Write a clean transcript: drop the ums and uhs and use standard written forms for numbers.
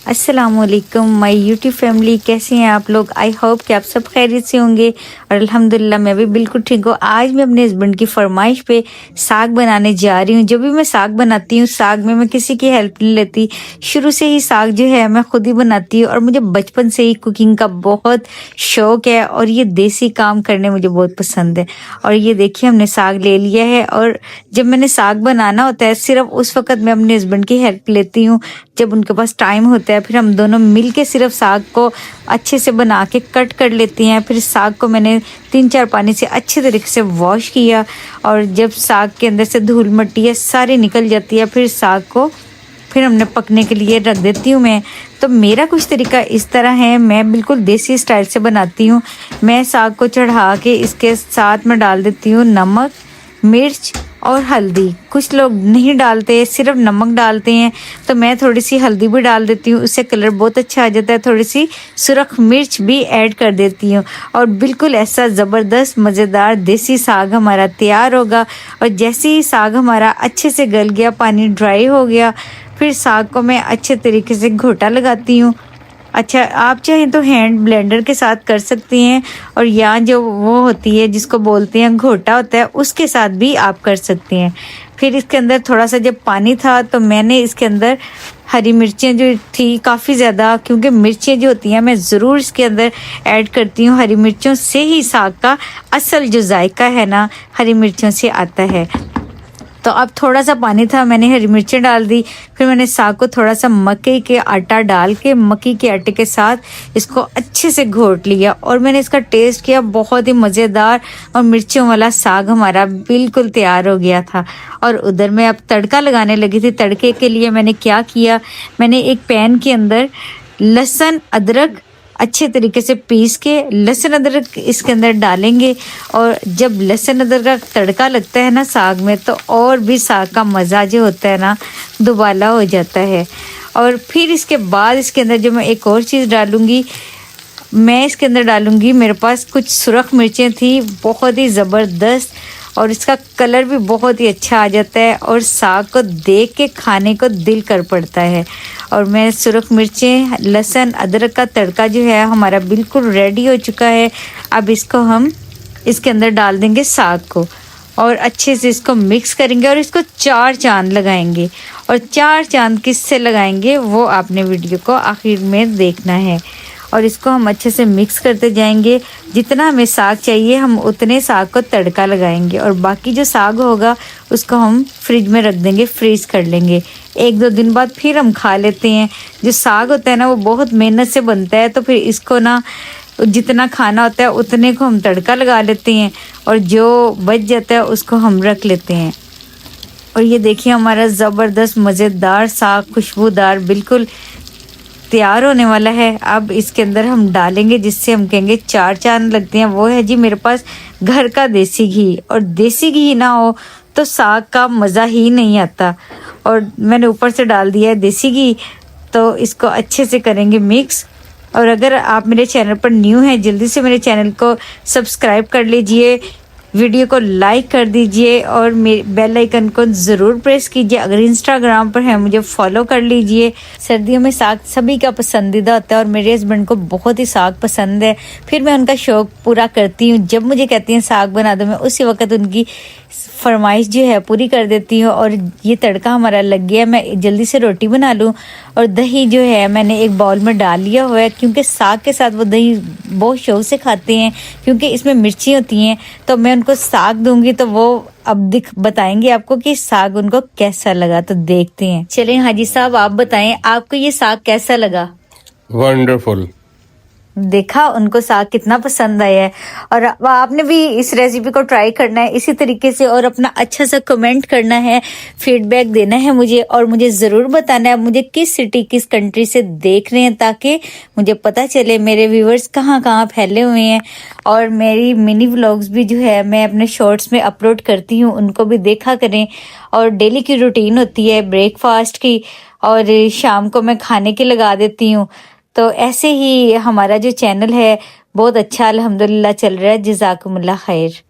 अस्सलामुअलैकुम my YouTube family, कैसे हैं आप लोग। आई होप कि आप सब खैरियत से होंगे और अल्हम्दुलिल्लाह मैं भी बिल्कुल ठीक हूँ। आज मैं अपने हस्बैंड की फरमाइश पे साग बनाने जा रही हूँ। जब भी मैं साग बनाती हूँ, साग में मैं किसी की हेल्प नहीं लेती। शुरू से ही साग जो है मैं खुद ही बनाती हूँ और मुझे बचपन से ही कुकिंग का बहुत शौक है और ये देसी काम करने मुझे बहुत पसंद है। और ये देखिए हमने साग ले लिया है और जब मैंने साग बनाना होता है सिर्फ उस वक्त मैं अपने हस्बैंड की हेल्प लेती हूँ जब उनके पास टाइम होता है। फिर हम दोनों मिल के सिर्फ साग को अच्छे से बना के कट कर लेती हैं। फिर साग को मैंने 3-4 पानी से अच्छे तरीके से वॉश किया और जब साग के अंदर से धूल मिट्टी है सारी निकल जाती है फिर साग को फिर हमने पकने के लिए रख देती हूँ मैं। तो मेरा कुछ तरीका इस तरह है, मैं बिल्कुल देसी स्टाइल से बनाती हूँ। मैं साग को चढ़ा के इसके साथ में डाल देती हूँ नमक, मिर्च और हल्दी। कुछ लोग नहीं डालते, सिर्फ नमक डालते हैं, तो मैं थोड़ी सी हल्दी भी डाल देती हूँ, उससे कलर बहुत अच्छा आ जाता है। थोड़ी सी सुरख मिर्च भी ऐड कर देती हूँ और बिल्कुल ऐसा ज़बरदस्त मज़ेदार देसी साग हमारा तैयार होगा। और जैसे ही साग हमारा अच्छे से गल गया, पानी ड्राई हो गया, फिर साग को मैं अच्छे तरीके से घोटा लगाती हूँ। अच्छा, आप चाहें तो हैंड ब्लेंडर के साथ कर सकती हैं और या जो वो होती है जिसको बोलते हैं घोटा होता है उसके साथ भी आप कर सकती हैं। फिर इसके अंदर थोड़ा सा जब पानी था तो मैंने इसके अंदर हरी मिर्चें जो थी काफ़ी ज़्यादा, क्योंकि मिर्चें जो होती हैं मैं ज़रूर इसके अंदर ऐड करती हूँ। हरी मिर्चों से ही साग का असल जो जायका है ना हरी मिर्चों से आता है। तो अब थोड़ा सा पानी था, मैंने हरी मिर्चें डाल दी। फिर मैंने साग को थोड़ा सा मक्के के आटा डाल के मक्की के आटे के साथ इसको अच्छे से घोट लिया और मैंने इसका टेस्ट किया। बहुत ही मज़ेदार और मिर्चों वाला साग हमारा बिल्कुल तैयार हो गया था। और उधर मैं अब तड़का लगाने लगी थी। तड़के के लिए मैंने क्या किया, मैंने एक पैन के अंदर लहसुन अदरक अच्छे तरीके से पीस के लहसुन अदरक इसके अंदर डालेंगे। और जब लहसुन अदरक का तड़का लगता है ना साग में, तो और भी साग का मज़ा जो होता है ना दुबाला हो जाता है। और फिर इसके बाद इसके अंदर जो मैं एक और चीज़ डालूँगी, मैं इसके अंदर डालूँगी, मेरे पास कुछ सुरख मिर्चें थी बहुत ही ज़बरदस्त और इसका कलर भी बहुत ही अच्छा आ जाता है और साग को देख के खाने को दिल कर पड़ता है। और मैं सुरख मिर्चें लहसुन अदरक का तड़का जो है हमारा बिल्कुल रेडी हो चुका है। अब इसको हम इसके अंदर डाल देंगे साग को और अच्छे से इसको मिक्स करेंगे और इसको 4 चांद लगाएंगे। और 4 चांद किससे लगाएंगे वो आपने वीडियो को आखिर में देखना है। और इसको हम अच्छे से मिक्स करते जाएंगे। जितना हमें साग चाहिए हम उतने साग को तड़का लगाएंगे और बाकी जो साग होगा उसको हम फ्रिज में रख देंगे, फ्रीज़ कर लेंगे। 1-2 दिन बाद फिर हम खा लेते हैं। जो साग होता है ना वो बहुत मेहनत से बनता है, तो फिर इसको ना जितना खाना होता है उतने को हम तड़का लगा लेते हैं और जो बच जाता है उसको हम रख लेते हैं। और ये देखिए हमारा ज़बरदस्त मज़ेदार साग खुशबूदार बिल्कुल तैयार होने वाला है। अब इसके अंदर हम डालेंगे जिससे हम कहेंगे 4 चांद लगते हैं, वो है जी मेरे पास घर का देसी घी। और देसी घी ना हो तो साग का मज़ा ही नहीं आता। और मैंने ऊपर से डाल दिया है देसी घी। तो इसको अच्छे से करेंगे मिक्स। और अगर आप मेरे चैनल पर न्यू हैं जल्दी से मेरे चैनल को सब्सक्राइब कर लीजिए, वीडियो को लाइक कर दीजिए और मेरे बेल आइकन को ज़रूर प्रेस कीजिए। अगर इंस्टाग्राम पर है मुझे फॉलो कर लीजिए। सर्दियों में साग सभी का पसंदीदा होता है और मेरे हस्बैंड को बहुत ही साग पसंद है। फिर मैं उनका शौक़ पूरा करती हूँ। जब मुझे कहती हैं साग बना दो, मैं उसी वक्त उनकी फरमाइश जो है पूरी कर देती हूँ। और ये तड़का हमारा लग गया, मैं जल्दी से रोटी बना लूँ। और दही जो है मैंने एक बाउल में डाल लिया हुआ है, क्योंकि साग के साथ वो दही बहुत शौक से खाते हैं क्योंकि इसमें मिर्ची होती हैं। तो मैं उनको साग दूंगी तो वो अब बताएंगे आपको कि साग उनको कैसा लगा। तो देखते हैं। चलें हाजी साहब आप बताएं आपको ये साग कैसा लगा। वंडरफुल। देखा उनको साग कितना पसंद आया है। और आपने भी इस रेसिपी को ट्राई करना है इसी तरीके से और अपना अच्छा सा कमेंट करना है, फीडबैक देना है मुझे। और मुझे ज़रूर बताना है मुझे किस सिटी किस कंट्री से देख रहे हैं, ताकि मुझे पता चले मेरे व्यूवर्स कहाँ कहाँ फैले हुए हैं। और मेरी मिनी व्लॉग्स भी जो है मैं अपने शॉर्ट्स में अपलोड करती हूँ, उनको भी देखा करें। और डेली की रूटीन होती है ब्रेकफास्ट की और शाम को मैं खाने के लगा देती हूँ। तो ऐसे ही हमारा जो चैनल है बहुत अच्छा अल्हम्दुलिल्लाह चल रहा है। जज़ाकुमुल्लाह खैर।